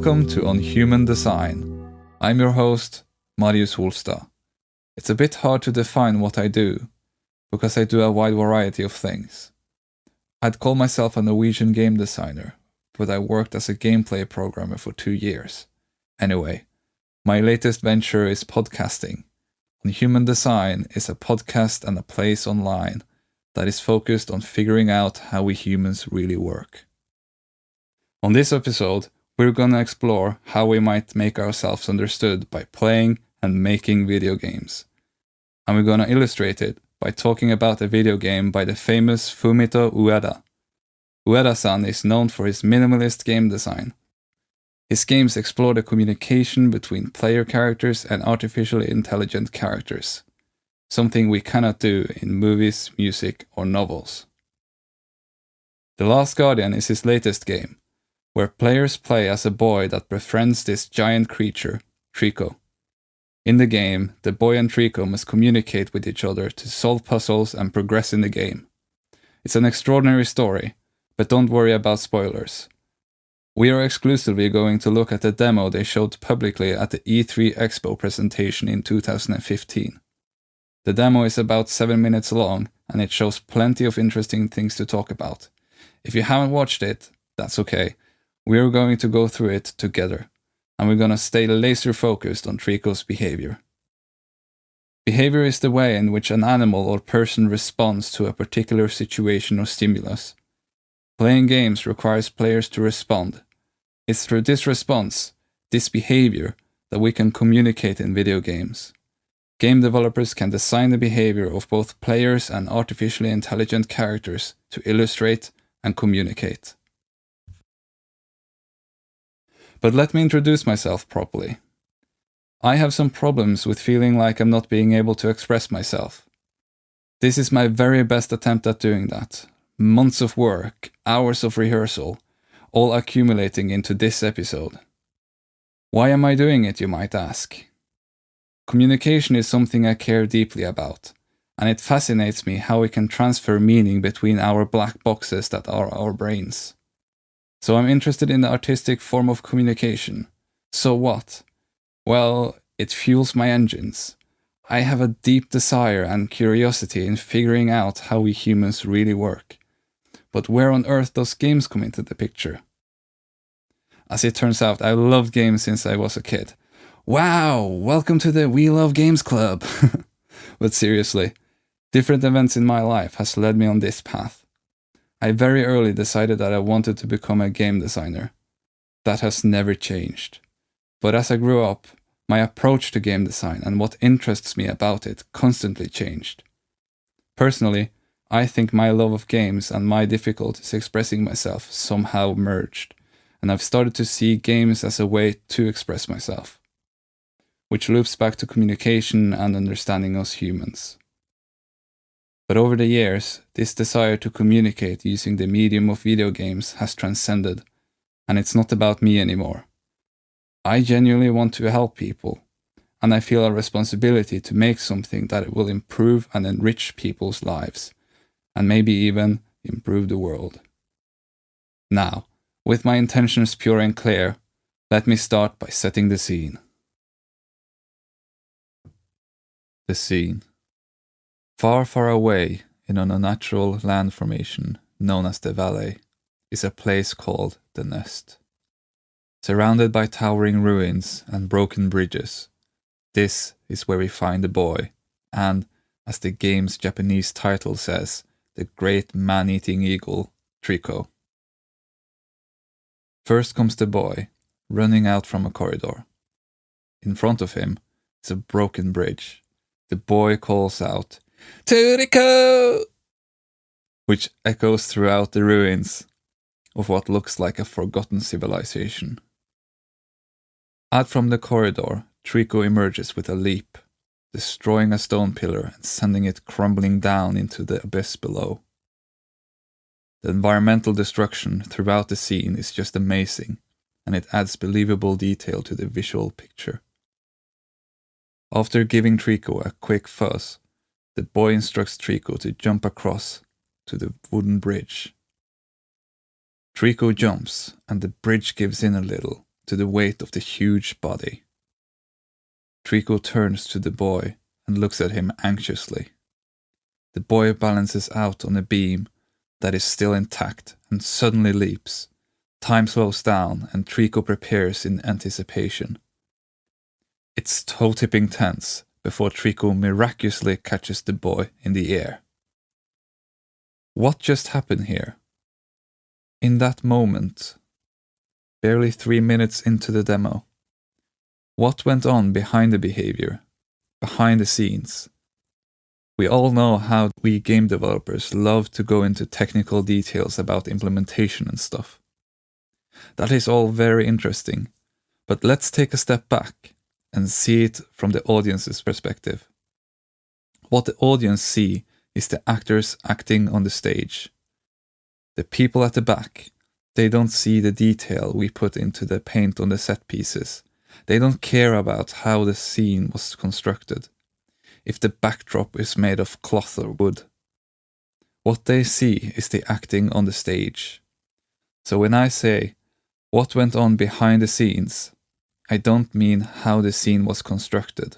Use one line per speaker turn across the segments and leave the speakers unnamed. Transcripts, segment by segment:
Welcome to On Human Design. I'm your host, Marius Holstad. It's a bit hard to define what I do, because I do a wide variety of things. I'd call myself a Norwegian game designer, but I worked as a gameplay programmer for 2 years. Anyway, my latest venture is podcasting. On Human Design is a podcast and a place online that is focused on figuring out how we humans really work. On this episode, we're gonna explore how we might make ourselves understood by playing and making video games. And we're gonna illustrate it by talking about a video game by the famous Fumito Ueda. Ueda-san is known for his minimalist game design. His games explore the communication between player characters and artificially intelligent characters, something we cannot do in movies, music, or novels. The Last Guardian is his latest game, where players play as a boy that befriends this giant creature, Trico. In the game, the boy and Trico must communicate with each other to solve puzzles and progress in the game. It's an extraordinary story, but don't worry about spoilers. We are exclusively going to look at the demo they showed publicly at the E3 Expo presentation in 2015. The demo is about 7 minutes long, and it shows plenty of interesting things to talk about. If you haven't watched it, that's okay. We are going to go through it together, and we're going to stay laser focused on Trico's behavior. Behavior is the way in which an animal or person responds to a particular situation or stimulus. Playing games requires players to respond. It's through this response, this behavior, that we can communicate in video games. Game developers can design the behavior of both players and artificially intelligent characters to illustrate and communicate. But let me introduce myself properly. I have some problems with feeling like I'm not being able to express myself. This is my very best attempt at doing that. Months of work, hours of rehearsal, all accumulating into this episode. Why am I doing it, you might ask? Communication is something I care deeply about, and it fascinates me how we can transfer meaning between our black boxes that are our brains. So I'm interested in the artistic form of communication. So what? Well, it fuels my engines. I have a deep desire and curiosity in figuring out how we humans really work. But where on earth does games come into the picture? As it turns out, I loved games since I was a kid. Wow, welcome to the We Love Games Club! But seriously, different events in my life has led me on this path. I very early decided that I wanted to become a game designer. That has never changed. But as I grew up, my approach to game design and what interests me about it constantly changed. Personally, I think my love of games and my difficulties expressing myself somehow merged, and I've started to see games as a way to express myself, which loops back to communication and understanding us humans. But over the years, this desire to communicate using the medium of video games has transcended, and it's not about me anymore. I genuinely want to help people, and I feel a responsibility to make something that will improve and enrich people's lives, and maybe even improve the world. Now, with my intentions pure and clear, let me start by setting the scene. The scene. Far, far away in an unnatural land formation known as the Valley is a place called the Nest. Surrounded by towering ruins and broken bridges, this is where we find the boy and, as the game's Japanese title says, the great man-eating eagle, Trico. First comes the boy, running out from a corridor. In front of him is a broken bridge. The boy calls out, "Trico!" which echoes throughout the ruins of what looks like a forgotten civilization. Out from the corridor, Trico emerges with a leap, destroying a stone pillar and sending it crumbling down into the abyss below. The environmental destruction throughout the scene is just amazing, and it adds believable detail to the visual picture. After giving Trico a quick fuzz, the boy instructs Trico to jump across to the wooden bridge. Trico jumps, and the bridge gives in a little, to the weight of the huge body. Trico turns to the boy and looks at him anxiously. The boy balances out on a beam that is still intact and suddenly leaps. Time slows down and Trico prepares in anticipation. It's toe-tipping tense before Trico miraculously catches the boy in the air. What just happened here? In that moment, barely 3 minutes into the demo, what went on behind the behavior, behind the scenes? We all know how we game developers love to go into technical details about implementation and stuff. That is all very interesting, but let's take a step back and see it from the audience's perspective. What the audience see is the actors acting on the stage. The people at the back, they don't see the detail we put into the paint on the set pieces. They don't care about how the scene was constructed, if the backdrop is made of cloth or wood. What they see is the acting on the stage. So when I say, what went on behind the scenes, I don't mean how the scene was constructed.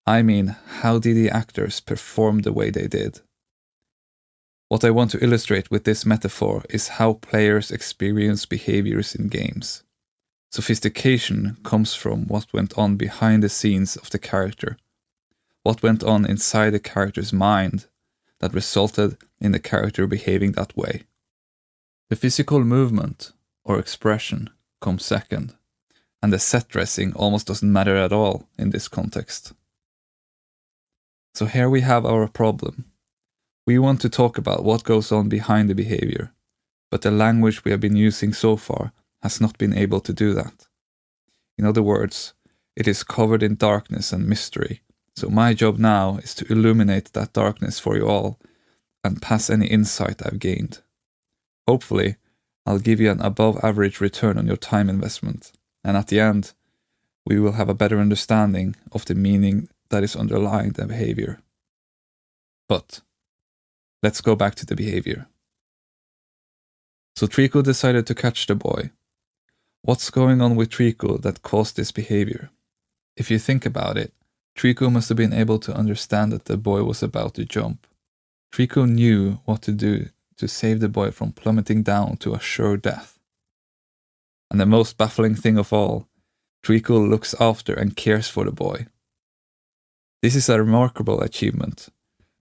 I mean, how did the actors perform the way they did? What I want to illustrate with this metaphor is how players experience behaviors in games. Sophistication comes from what went on behind the scenes of the character, what went on inside the character's mind that resulted in the character behaving that way. The physical movement or expression comes second, and the set dressing almost doesn't matter at all in this context. So here we have our problem. We want to talk about what goes on behind the behavior, but the language we have been using so far has not been able to do that. In other words, it is covered in darkness and mystery, so my job now is to illuminate that darkness for you all and pass any insight I've gained. Hopefully, I'll give you an above average return on your time investment, and at the end, we will have a better understanding of the meaning that is underlying the behavior. But let's go back to the behavior. So Trico decided to catch the boy. What's going on with Trico that caused this behavior? If you think about it, Trico must have been able to understand that the boy was about to jump. Trico knew what to do to save the boy from plummeting down to a sure death. And the most baffling thing of all, Trico looks after and cares for the boy. This is a remarkable achievement,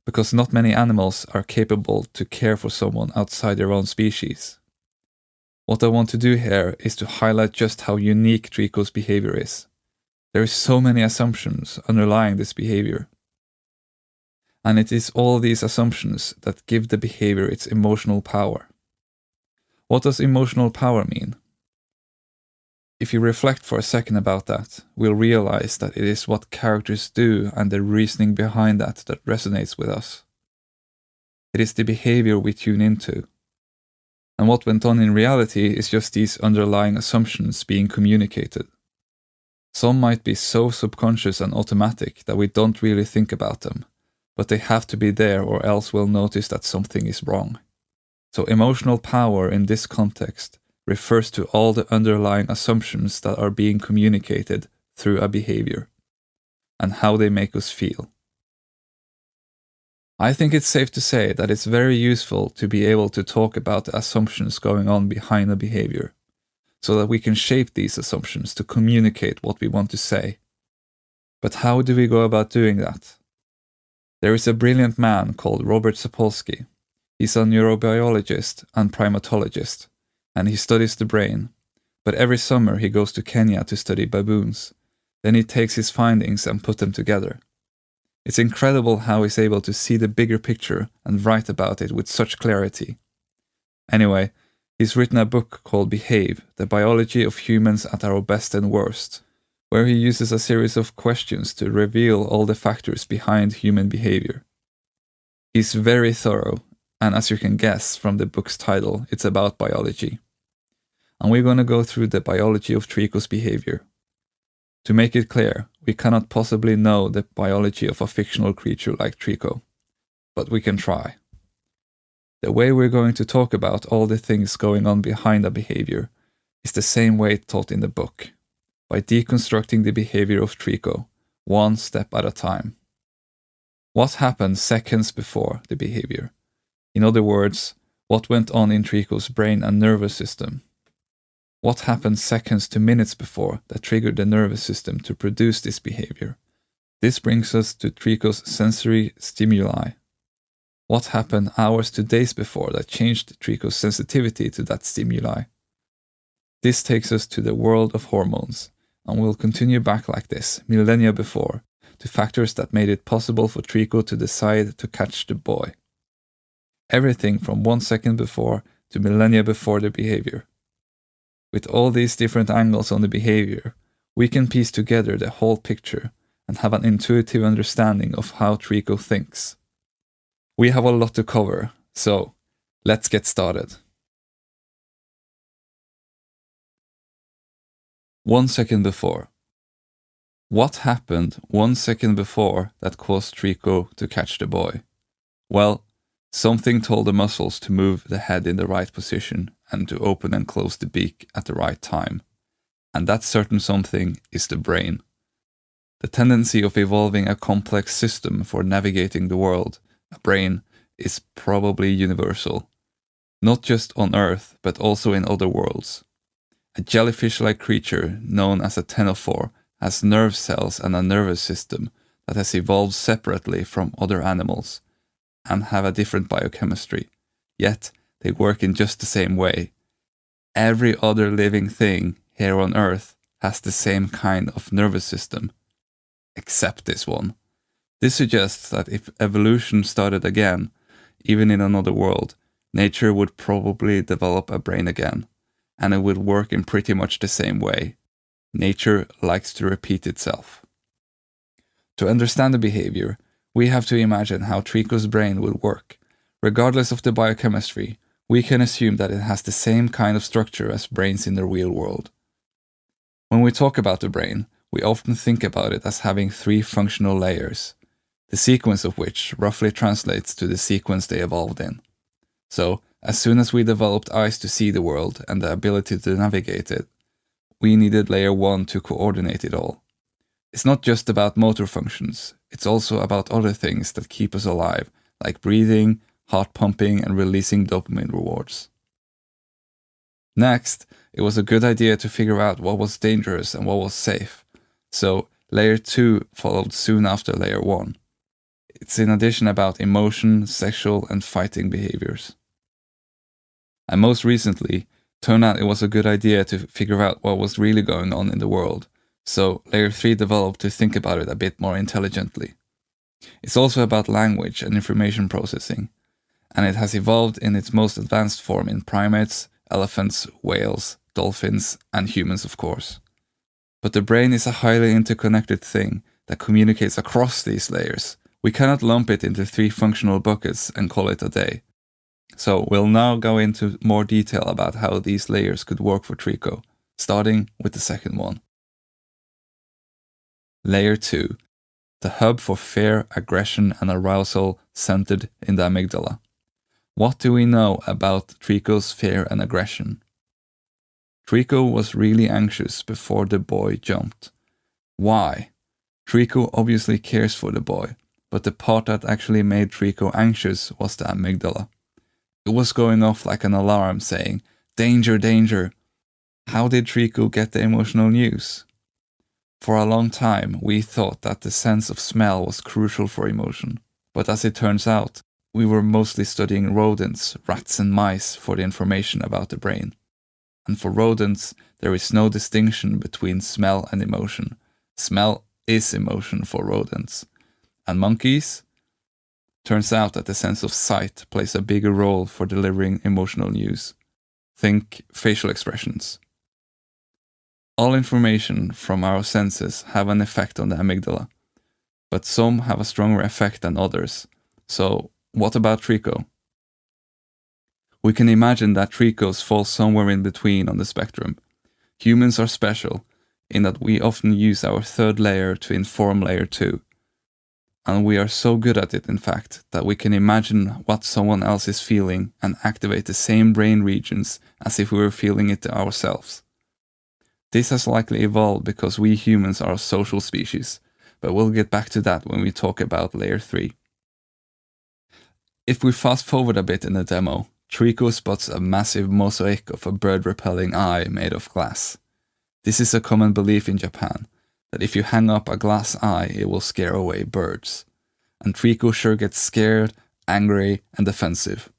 because not many animals are capable to care for someone outside their own species. What I want to do here is to highlight just how unique Trico's behavior is. There are so many assumptions underlying this behavior. And it is all these assumptions that give the behavior its emotional power. What does emotional power mean? If you reflect for a second about that, we'll realize that it is what characters do and the reasoning behind that resonates with us. It is the behavior we tune into. And what went on in reality is just these underlying assumptions being communicated. Some might be so subconscious and automatic that we don't really think about them, but they have to be there or else we'll notice that something is wrong. So emotional power in this context refers to all the underlying assumptions that are being communicated through a behavior, and how they make us feel. I think it's safe to say that it's very useful to be able to talk about the assumptions going on behind a behavior, so that we can shape these assumptions to communicate what we want to say. But how do we go about doing that? There is a brilliant man called Robert Sapolsky. He's a neurobiologist and primatologist, and he studies the brain, but every summer he goes to Kenya to study baboons. Then he takes his findings and puts them together. It's incredible how he's able to see the bigger picture and write about it with such clarity. Anyway, he's written a book called Behave, The Biology of Humans at Our Best and Worst, where he uses a series of questions to reveal all the factors behind human behavior. He's very thorough, and as you can guess from the book's title, it's about biology. And we're going to go through the biology of Trico's behavior. To make it clear, we cannot possibly know the biology of a fictional creature like Trico, but we can try. The way we're going to talk about all the things going on behind a behavior is the same way taught in the book, by deconstructing the behavior of Trico, one step at a time. What happened seconds before the behavior? In other words, what went on in Trico's brain and nervous system? What happened seconds to minutes before that triggered the nervous system to produce this behavior? This brings us to Trico's sensory stimuli. What happened hours to days before that changed Trico's sensitivity to that stimuli? This takes us to the world of hormones, and we'll continue back like this, millennia before, to factors that made it possible for Trico to decide to catch the boy. Everything from 1 second before to millennia before the behavior. With all these different angles on the behavior, we can piece together the whole picture and have an intuitive understanding of how Trico thinks. We have a lot to cover, so let's get started. 1 second before. What happened 1 second before that caused Trico to catch the boy? Well, something told the muscles to move the head in the right position and to open and close the beak at the right time. And that certain something is the brain. The tendency of evolving a complex system for navigating the world, a brain, is probably universal. Not just on Earth, but also in other worlds. A jellyfish-like creature known as a ctenophore has nerve cells and a nervous system that has evolved separately from other animals and have a different biochemistry, yet they work in just the same way. Every other living thing here on Earth has the same kind of nervous system, except this one. This suggests that if evolution started again, even in another world, nature would probably develop a brain again, and it would work in pretty much the same way. Nature likes to repeat itself. To understand the behavior, we have to imagine how Trico's brain would work. Regardless of the biochemistry, we can assume that it has the same kind of structure as brains in the real world. When we talk about the brain, we often think about it as having 3 functional layers, the sequence of which roughly translates to the sequence they evolved in. So, as soon as we developed eyes to see the world and the ability to navigate it, we needed layer 1 to coordinate it all. It's not just about motor functions, it's also about other things that keep us alive, like breathing, heart pumping, and releasing dopamine rewards. Next, it was a good idea to figure out what was dangerous and what was safe, so layer 2 followed soon after layer 1. It's in addition about emotion, sexual, and fighting behaviors. And most recently, turned out it was a good idea to figure out what was really going on in the world, so layer 3 developed to think about it a bit more intelligently. It's also about language and information processing, and it has evolved in its most advanced form in primates, elephants, whales, dolphins, and humans, of course. But the brain is a highly interconnected thing that communicates across these layers. We cannot lump it into 3 functional buckets and call it a day. So we'll now go into more detail about how these layers could work for Trico, starting with the second one. Layer 2, the hub for fear, aggression, and arousal centered in the amygdala. What do we know about Trico's fear and aggression? Trico was really anxious before the boy jumped. Why? Trico obviously cares for the boy, but the part that actually made Trico anxious was the amygdala. It was going off like an alarm saying, "Danger, danger." How did Trico get the emotional news? For a long time, we thought that the sense of smell was crucial for emotion, but as it turns out, we were mostly studying rodents, rats and mice for the information about the brain. And for rodents, there is no distinction between smell and emotion. Smell is emotion for rodents. And monkeys? Turns out that the sense of sight plays a bigger role for delivering emotional news. Think facial expressions. All information from our senses have an effect on the amygdala, but some have a stronger effect than others. So, what about Trico? We can imagine that Tricos fall somewhere in between on the spectrum. Humans are special in that we often use our third layer to inform layer 2. And we are so good at it, in fact, that we can imagine what someone else is feeling and activate the same brain regions as if we were feeling it ourselves. This has likely evolved because we humans are a social species, but we'll get back to that when we talk about layer 3. If we fast forward a bit in the demo, Trico spots a massive mosaic of a bird-repelling eye made of glass. This is a common belief in Japan, that if you hang up a glass eye, it will scare away birds. And Trico sure gets scared, angry, and defensive.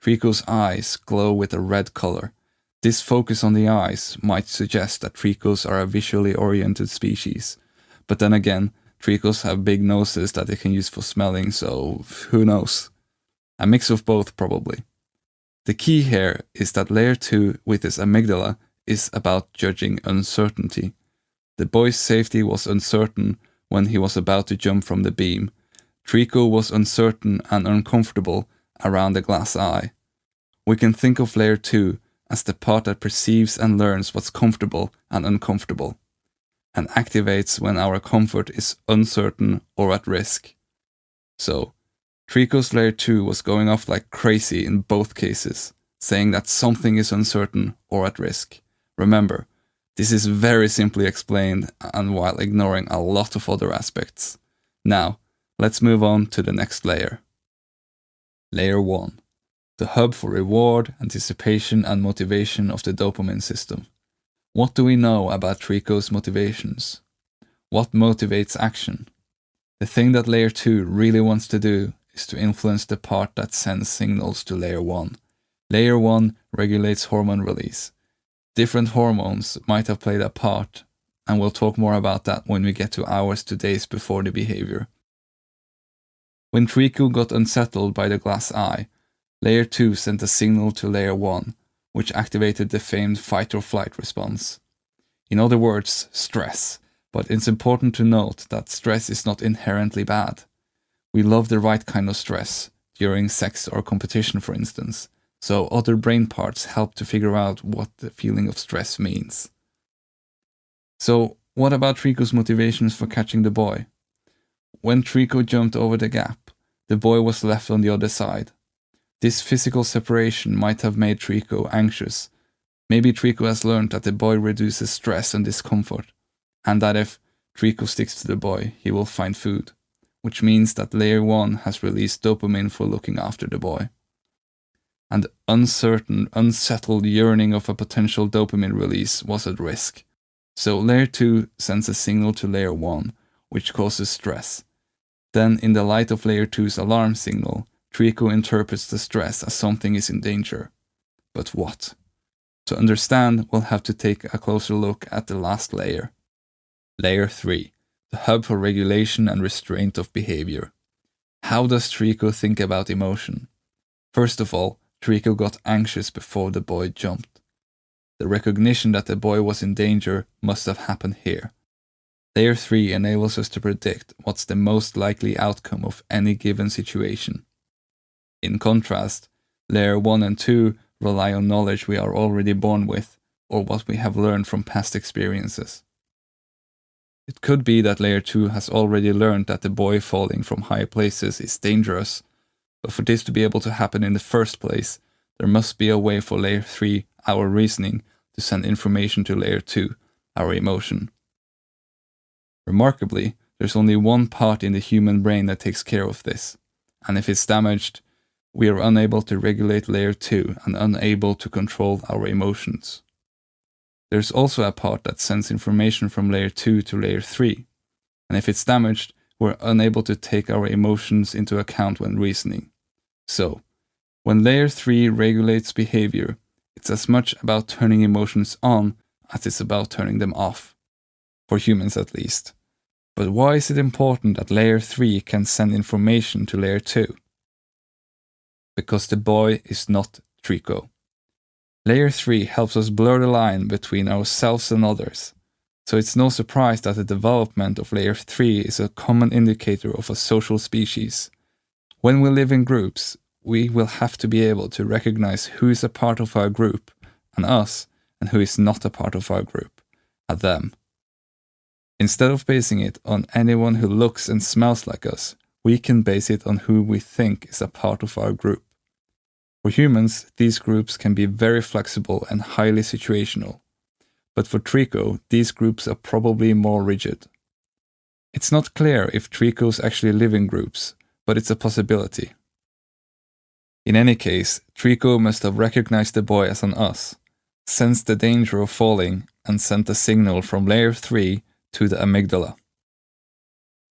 Trico's eyes glow with a red color. This focus on the eyes might suggest that Tricos are a visually oriented species, but then again, Tricos have big noses that they can use for smelling, so who knows? A mix of both, probably. The key here is that layer 2 with its amygdala is about judging uncertainty. The boy's safety was uncertain when he was about to jump from the beam. Trico was uncertain and uncomfortable around the glass eye. We can think of layer 2 as the part that perceives and learns what's comfortable and uncomfortable, and activates when our comfort is uncertain or at risk. So, Trico's layer 2 was going off like crazy in both cases, saying that something is uncertain or at risk. Remember, this is very simply explained and while ignoring a lot of other aspects. Now, let's move on to the next layer. Layer 1. The hub for reward, anticipation and motivation of the dopamine system. What do we know about Trico's motivations? What motivates action? The thing that layer 2 really wants to do is to influence the part that sends signals to layer 1. Layer 1 regulates hormone release. Different hormones might have played a part, and we'll talk more about that when we get to hours to days before the behavior. When Trico got unsettled by the glass eye, layer 2 sent a signal to layer 1, which activated the famed fight or flight response. In other words, stress, but it's important to note that stress is not inherently bad. We love the right kind of stress, during sex or competition for instance, so other brain parts help to figure out what the feeling of stress means. So, what about Trico's motivations for catching the boy? When Trico jumped over the gap, the boy was left on the other side. This physical separation might have made Trico anxious. Maybe Trico has learned that the boy reduces stress and discomfort, and that if Trico sticks to the boy, he will find food, which means that layer 1 has released dopamine for looking after the boy. And uncertain, unsettled yearning of a potential dopamine release was at risk. So layer 2 sends a signal to layer 1, which causes stress. Then, in the light of layer 2's alarm signal, Trico interprets the stress as something is in danger. But what? To understand, we'll have to take a closer look at the last layer. Layer 3, the hub for regulation and restraint of behavior. How does Trico think about emotion? First of all, Trico got anxious before the boy jumped. The recognition that the boy was in danger must have happened here. Layer 3 enables us to predict what's the most likely outcome of any given situation. In contrast, layer 1 and 2 rely on knowledge we are already born with, or what we have learned from past experiences. It could be that layer 2 has already learned that the boy falling from high places is dangerous, but for this to be able to happen in the first place, there must be a way for layer 3, our reasoning, to send information to layer 2, our emotion. Remarkably, there's only one part in the human brain that takes care of this, and if it's damaged, we are unable to regulate layer 2 and unable to control our emotions. There's also a part that sends information from layer 2 to layer 3, and if it's damaged, we're unable to take our emotions into account when reasoning. So, when layer 3 regulates behavior, it's as much about turning emotions on as it's about turning them off. For humans at least. But why is it important that layer 3 can send information to layer 2? Because the boy is not Trico. Layer 3 helps us blur the line between ourselves and others. So it's no surprise that the development of layer 3 is a common indicator of a social species. When we live in groups, we will have to be able to recognize who is a part of our group, and us, and who is not a part of our group, and them. Instead of basing it on anyone who looks and smells like us, we can base it on who we think is a part of our group. For humans, these groups can be very flexible and highly situational. but for Trico, these groups are probably more rigid. It's not clear if Tricos actually live in groups, but it's a possibility. In any case, Trico must have recognized the boy as an us, sensed the danger of falling, and sent a signal from layer 3 to the amygdala.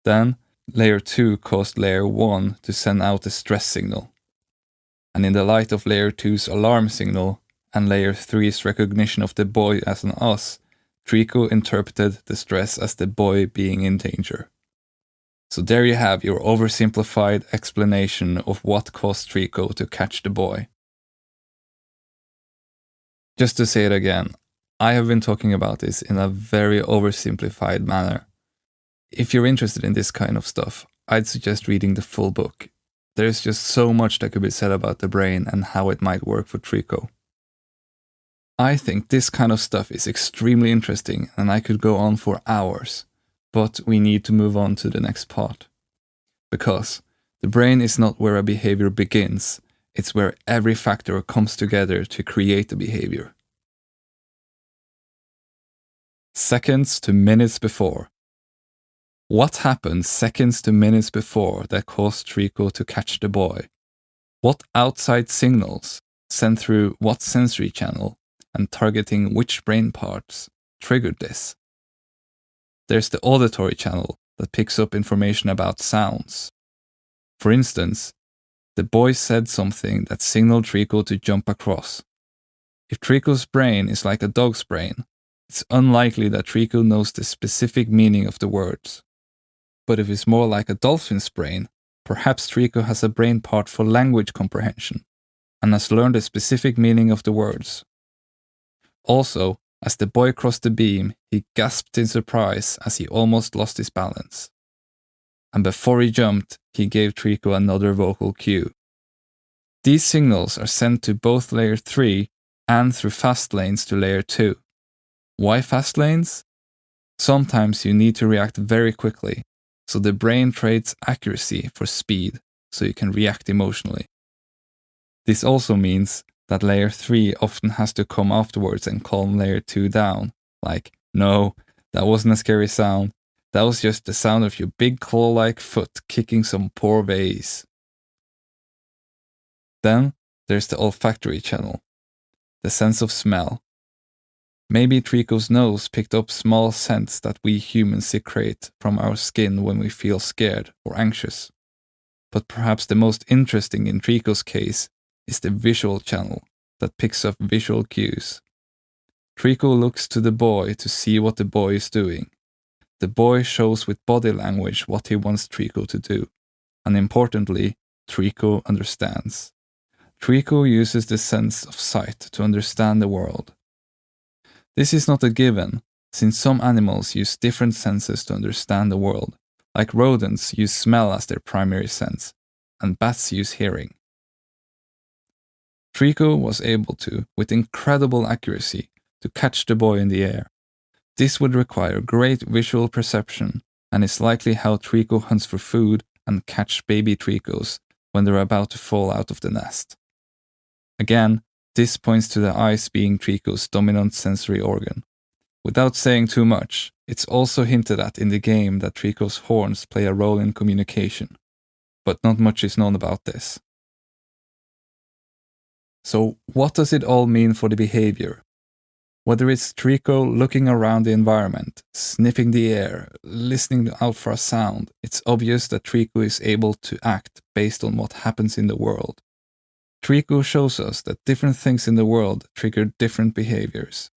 Then, layer 2 caused layer 1 to send out a stress signal. And in the light of layer 2's alarm signal and layer 3's recognition of the boy as an us, Trico interpreted the stress as the boy being in danger. So there you have your oversimplified explanation of what caused Trico to catch the boy. Just to say it again, I have been talking about this in a very oversimplified manner. If you're interested in this kind of stuff, I'd suggest reading the full book. There's just so much that could be said about the brain and how it might work for Trico. I think this kind of stuff is extremely interesting and I could go on for hours, but we need to move on to the next part. Because the brain is not where a behavior begins, it's where every factor comes together to create a behavior. Seconds to minutes before. What happened seconds to minutes before that caused Trico to catch the boy? What outside signals, sent through what sensory channel, and targeting which brain parts, triggered this? There's the auditory channel that picks up information about sounds. For instance, the boy said something that signaled Trico to jump across. If Trico's brain is like a dog's brain, it's unlikely that Trico knows the specific meaning of the words. But if it's more like a dolphin's brain, perhaps Trico has a brain part for language comprehension and has learned the specific meaning of the words. Also, as the boy crossed the beam, he gasped in surprise as he almost lost his balance. And before he jumped, he gave Trico another vocal cue. These signals are sent to both layer 3 and through fast lanes to layer 2. Why fast lanes? Sometimes you need to react very quickly, so the brain trades accuracy for speed, so you can react emotionally. This also means that layer 3 often has to come afterwards and calm layer 2 down, like, no, that wasn't a scary sound, that was just the sound of your big claw-like foot kicking some poor vase. Then there's the olfactory channel, the sense of smell. Maybe Trico's nose picked up small scents that we humans secrete from our skin when we feel scared or anxious. But perhaps the most interesting in Trico's case is the visual channel that picks up visual cues. Trico looks to the boy to see what the boy is doing. The boy shows with body language what he wants Trico to do. And importantly, Trico understands. Trico uses the sense of sight to understand the world. This is not a given, since some animals use different senses to understand the world, like rodents use smell as their primary sense, and bats use hearing. Trico was able to, with incredible accuracy, to catch the boy in the air. This would require great visual perception, and is likely how Trico hunts for food and catch baby Tricos when they're about to fall out of the nest. Again, this points to the eyes being Trico's dominant sensory organ. Without saying too much, it's also hinted at in the game that Trico's horns play a role in communication, but not much is known about this. So what does it all mean for the behavior? Whether it's Trico looking around the environment, sniffing the air, listening out for a sound, it's obvious that Trico is able to act based on what happens in the world. Trico shows us that different things in the world trigger different behaviors.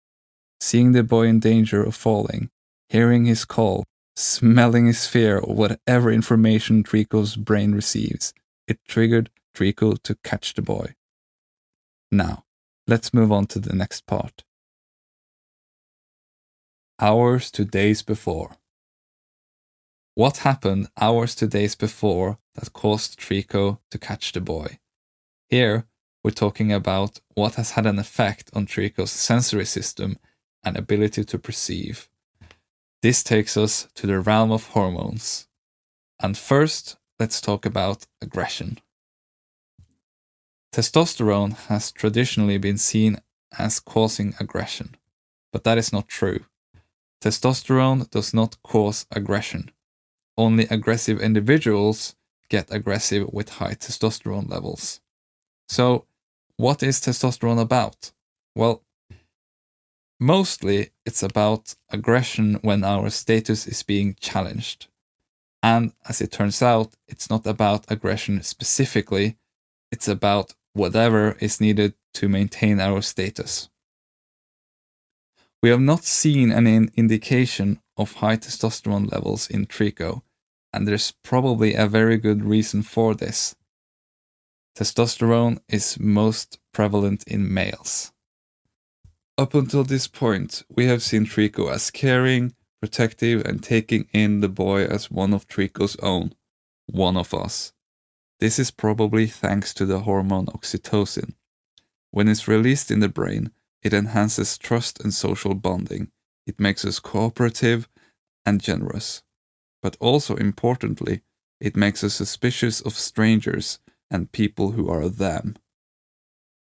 Seeing the boy in danger of falling, hearing his call, smelling his fear, or whatever information Trico's brain receives, it triggered Trico to catch the boy. Now, let's move on to the next part. Hours to days before. What happened hours to days before that caused Trico to catch the boy? Here, we're talking about what has had an effect on Trico's sensory system and ability to perceive. This takes us to the realm of hormones. And first, let's talk about aggression. Testosterone has traditionally been seen as causing aggression. But that is not true. Testosterone does not cause aggression. Only aggressive individuals get aggressive with high testosterone levels. So, what is testosterone about? Well, mostly it's about aggression when our status is being challenged. And as it turns out, it's not about aggression specifically, it's about whatever is needed to maintain our status. We have not seen any indication of high testosterone levels in Trico, and there's probably a very good reason for this. Testosterone is most prevalent in males. Up until this point, we have seen Trico as caring, protective, and taking in the boy as one of Trico's own, one of us. This is probably thanks to the hormone oxytocin. When it's released in the brain, it enhances trust and social bonding. It makes us cooperative and generous. But also importantly, it makes us suspicious of strangers and people who are them.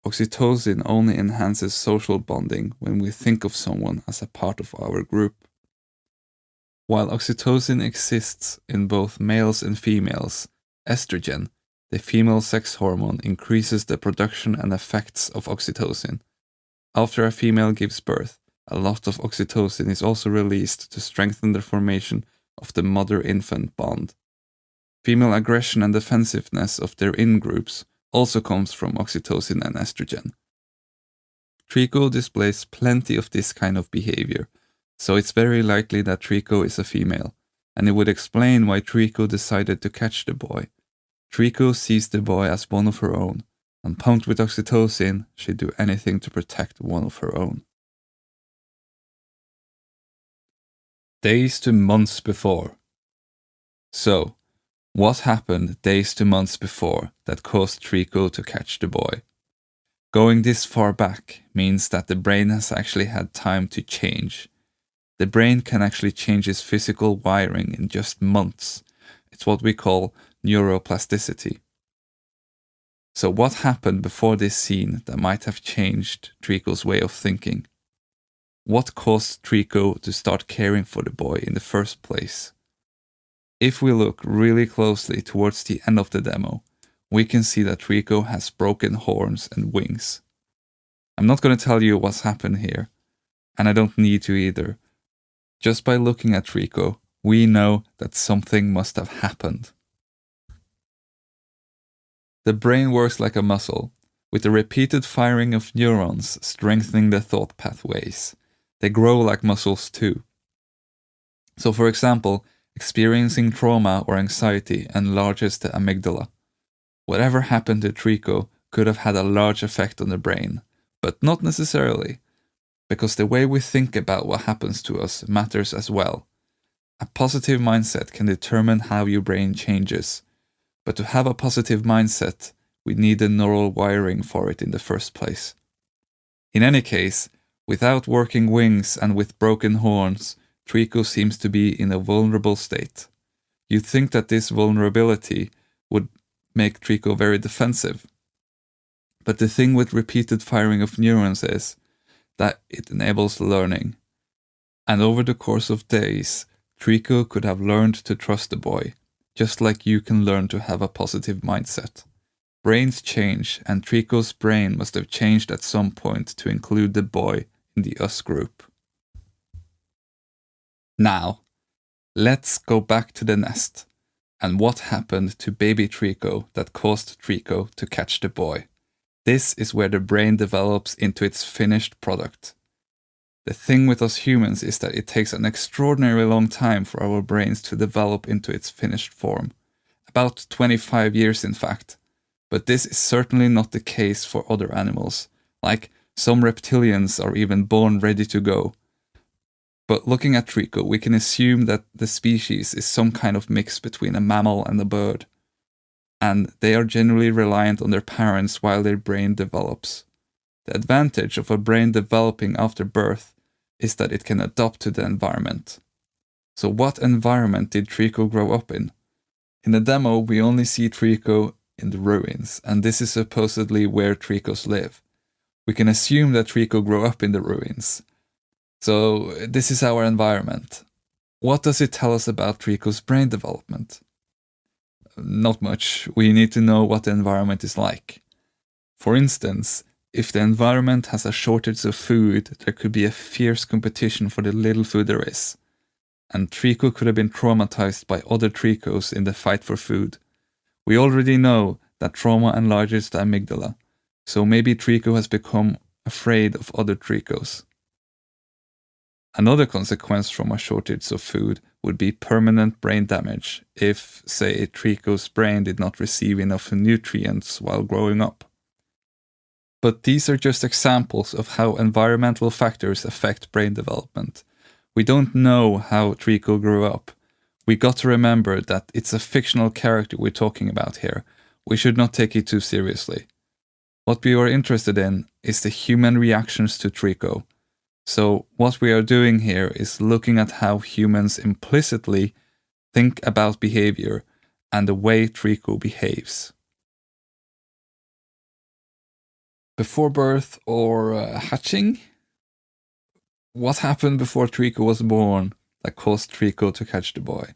Oxytocin only enhances social bonding when we think of someone as a part of our group. While oxytocin exists in both males and females, estrogen, the female sex hormone, increases the production and effects of oxytocin. After a female gives birth, a lot of oxytocin is also released to strengthen the formation of the mother-infant bond. Female aggression and defensiveness of their in-groups also comes from oxytocin and estrogen. Trico displays plenty of this kind of behavior, so it's very likely that Trico is a female, and it would explain why Trico decided to catch the boy. Trico sees the boy as one of her own, and pumped with oxytocin, she'd do anything to protect one of her own. Days to months before. So, what happened days to months before that caused Trico to catch the boy? Going this far back means that the brain has actually had time to change. The brain can actually change its physical wiring in just months. It's what we call neuroplasticity. So what happened before this scene that might have changed Trico's way of thinking? What caused Trico to start caring for the boy in the first place? If we look really closely towards the end of the demo, we can see that Trico has broken horns and wings. I'm not going to tell you what's happened here, and I don't need to either. Just by looking at Trico, we know that something must have happened. The brain works like a muscle, with the repeated firing of neurons strengthening the thought pathways. They grow like muscles too. So for example, experiencing trauma or anxiety enlarges the amygdala. Whatever happened to Trico could have had a large effect on the brain, but not necessarily, because the way we think about what happens to us matters as well. A positive mindset can determine how your brain changes, but to have a positive mindset, we need the neural wiring for it in the first place. In any case, without working wings and with broken horns, Trico seems to be in a vulnerable state. You'd think that this vulnerability would make Trico very defensive. But the thing with repeated firing of neurons is that it enables learning. And over the course of days, Trico could have learned to trust the boy, just like you can learn to have a positive mindset. Brains change, and Trico's brain must have changed at some point to include the boy in the us group. Now, let's go back to the nest, and what happened to baby Trico that caused Trico to catch the boy. This is where the brain develops into its finished product. The thing with us humans is that it takes an extraordinarily long time for our brains to develop into its finished form. About 25 years in fact. But this is certainly not the case for other animals, like some reptilians are even born ready to go. But looking at Trico, we can assume that the species is some kind of mix between a mammal and a bird. And they are generally reliant on their parents while their brain develops. The advantage of a brain developing after birth is that it can adapt to the environment. So what environment did Trico grow up in? In the demo, we only see Trico in the ruins, and this is supposedly where Tricos live. We can assume that Trico grew up in the ruins. So this is our environment. What does it tell us about Trico's brain development? Not much. We need to know what the environment is like. For instance, if the environment has a shortage of food, there could be a fierce competition for the little food there is. And Trico could have been traumatized by other Tricos in the fight for food. We already know that trauma enlarges the amygdala, so maybe Trico has become afraid of other Tricos. Another consequence from a shortage of food would be permanent brain damage if, say, Trico's brain did not receive enough nutrients while growing up. But these are just examples of how environmental factors affect brain development. We don't know how Trico grew up. We got to remember that it's a fictional character we're talking about here. We should not take it too seriously. What we are interested in is the human reactions to Trico. So what we are doing here is looking at how humans implicitly think about behavior and the way Trico behaves. Before birth or hatching? What happened before Trico was born that caused Trico to catch the boy?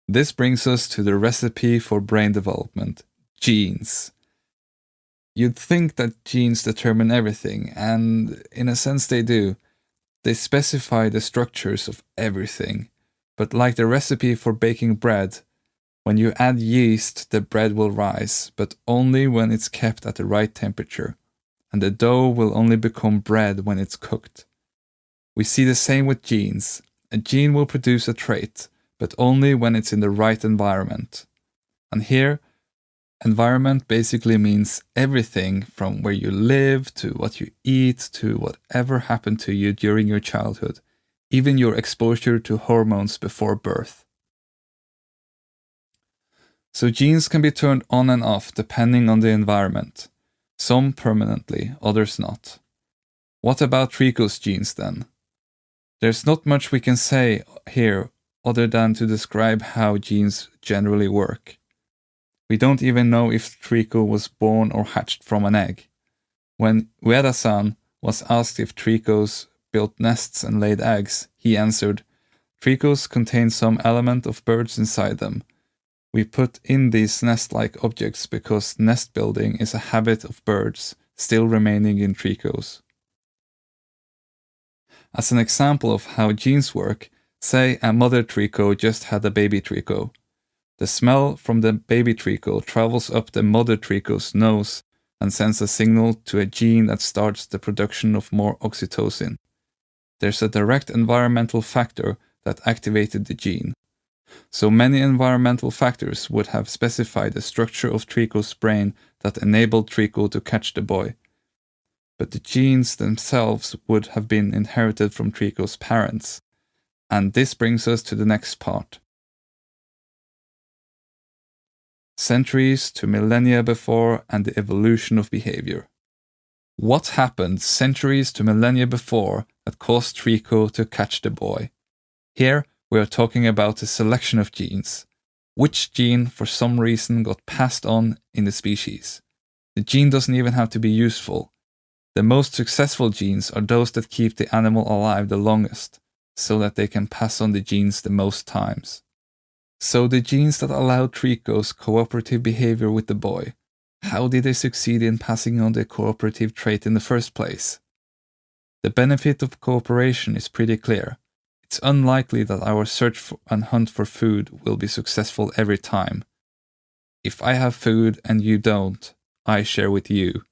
This brings us to the recipe for brain development: genes. You'd think that genes determine everything, and in a sense they do. They specify the structures of everything, but like the recipe for baking bread, when you add yeast, the bread will rise, but only when it's kept at the right temperature, and the dough will only become bread when it's cooked. We see the same with genes. A gene will produce a trait, but only when it's in the right environment. And here, environment basically means everything from where you live, to what you eat, to whatever happened to you during your childhood, even your exposure to hormones before birth. So genes can be turned on and off depending on the environment. Some permanently, others not. What about Trico's genes then? There's not much we can say here other than to describe how genes generally work. We don't even know if Trico was born or hatched from an egg. When Ueda-san was asked if Tricos built nests and laid eggs, he answered, "Tricos contain some element of birds inside them. We put in these nest-like objects because nest building is a habit of birds, still remaining in Tricos." As an example of how genes work, say a mother Trico just had a baby Trico. The smell from the baby Trico travels up the mother Trico's nose and sends a signal to a gene that starts the production of more oxytocin. There's a direct environmental factor that activated the gene. So many environmental factors would have specified the structure of Trico's brain that enabled Trico to catch the boy. But the genes themselves would have been inherited from Trico's parents. And this brings us to the next part. Centuries to millennia before and the evolution of behavior. What happened centuries to millennia before that caused Trico to catch the boy? Here we are talking about a selection of genes. Which gene for some reason got passed on in the species? The gene doesn't even have to be useful. The most successful genes are those that keep the animal alive the longest, so that they can pass on the genes the most times. So the genes that allowed Trico's cooperative behavior with the boy, how did they succeed in passing on the cooperative trait in the first place? The benefit of cooperation is pretty clear. It's unlikely that our search and hunt for food will be successful every time. If I have food and you don't, I share with you.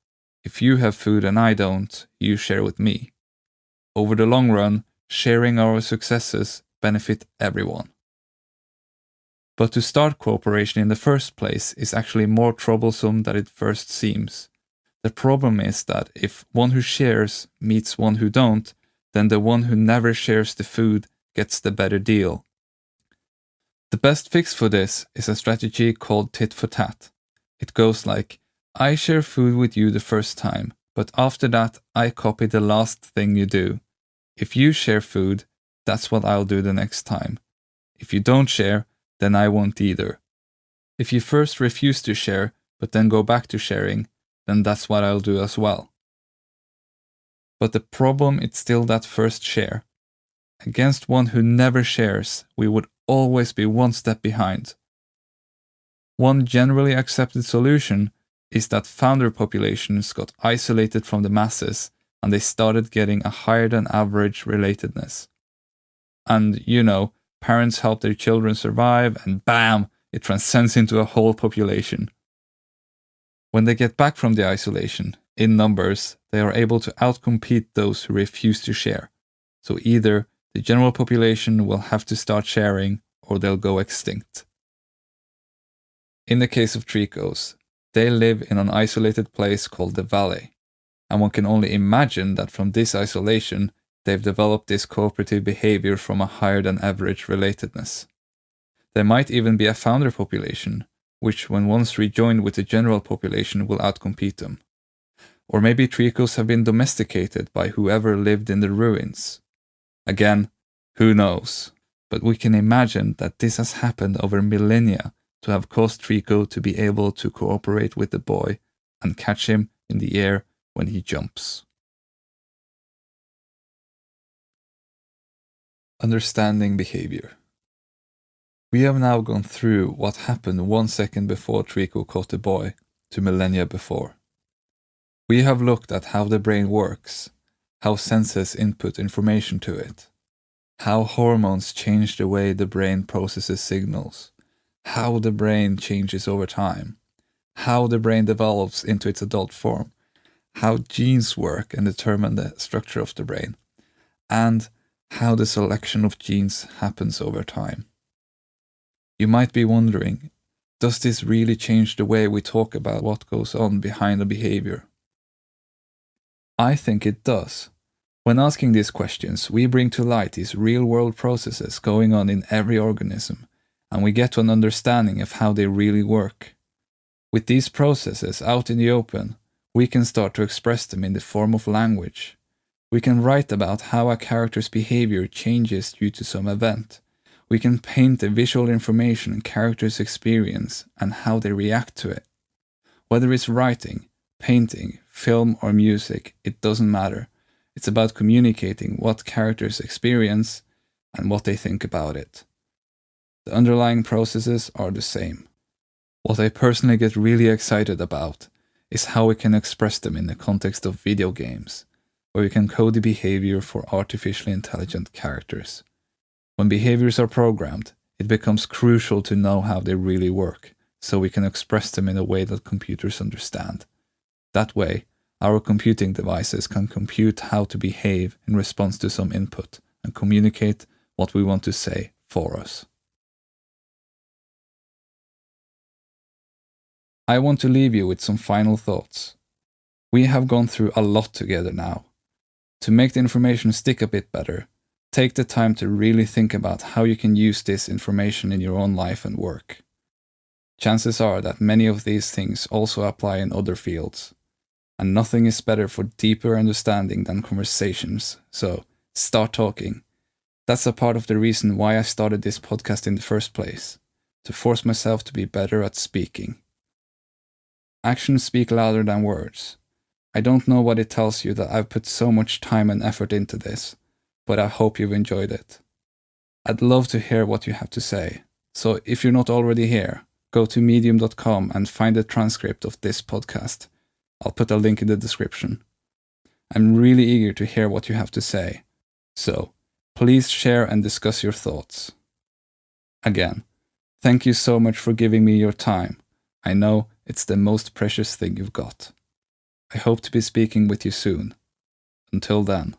If you have food and I don't, you share with me. Over the long run, sharing our successes benefit everyone. But to start cooperation in the first place is actually more troublesome than it first seems. The problem is that if one who shares meets one who don't, then the one who never shares the food gets the better deal. The best fix for this is a strategy called tit for tat. It goes like, I share food with you the first time, but after that I copy the last thing you do. If you share food, that's what I'll do the next time. If you don't share, then I won't either. If you first refuse to share, but then go back to sharing, then that's what I'll do as well. But the problem is still that first share. Against one who never shares, we would always be one step behind. One generally accepted solution is that founder populations got isolated from the masses and they started getting a higher than average relatedness. And, parents help their children survive and bam, it transcends into a whole population. When they get back from the isolation, in numbers, they are able to outcompete those who refuse to share. So either the general population will have to start sharing or they'll go extinct. In the case of Tricos, they live in an isolated place called the Valley, and one can only imagine that from this isolation, they've developed this cooperative behavior from a higher than average relatedness. There might even be a founder population, which when once rejoined with the general population will outcompete them. Or maybe Tricos have been domesticated by whoever lived in the ruins. Again, who knows? But we can imagine that this has happened over millennia to have caused Trico to be able to cooperate with the boy and catch him in the air when he jumps. Understanding behavior. We have now gone through what happened 1 second before Trico caught the boy to millennia before. We have looked at how the brain works, how senses input information to it, how hormones change the way the brain processes signals, how the brain changes over time, how the brain develops into its adult form, how genes work and determine the structure of the brain, and how the selection of genes happens over time. You might be wondering, does this really change the way we talk about what goes on behind a behavior? I think it does. When asking these questions, we bring to light these real-world processes going on in every organism, and we get to an understanding of how they really work. With these processes out in the open, we can start to express them in the form of language. We can write about how a character's behavior changes due to some event. We can paint the visual information characters experience and how they react to it. Whether it's writing, painting, film or music, it doesn't matter. It's about communicating what characters experience and what they think about it. The underlying processes are the same. What I personally get really excited about is how we can express them in the context of video games, where we can code the behavior for artificially intelligent characters. When behaviors are programmed, it becomes crucial to know how they really work, so we can express them in a way that computers understand. That way, our computing devices can compute how to behave in response to some input and communicate what we want to say for us. I want to leave you with some final thoughts. We have gone through a lot together now. To make the information stick a bit better, take the time to really think about how you can use this information in your own life and work. Chances are that many of these things also apply in other fields. And nothing is better for deeper understanding than conversations, so start talking. That's a part of the reason why I started this podcast in the first place, to force myself to be better at speaking. Actions speak louder than words. I don't know what it tells you that I've put so much time and effort into this, but I hope you've enjoyed it. I'd love to hear what you have to say, so if you're not already here, go to medium.com and find a transcript of this podcast. I'll put a link in the description. I'm really eager to hear what you have to say, so please share and discuss your thoughts. Again, thank you so much for giving me your time. I know it's the most precious thing you've got. I hope to be speaking with you soon. Until then.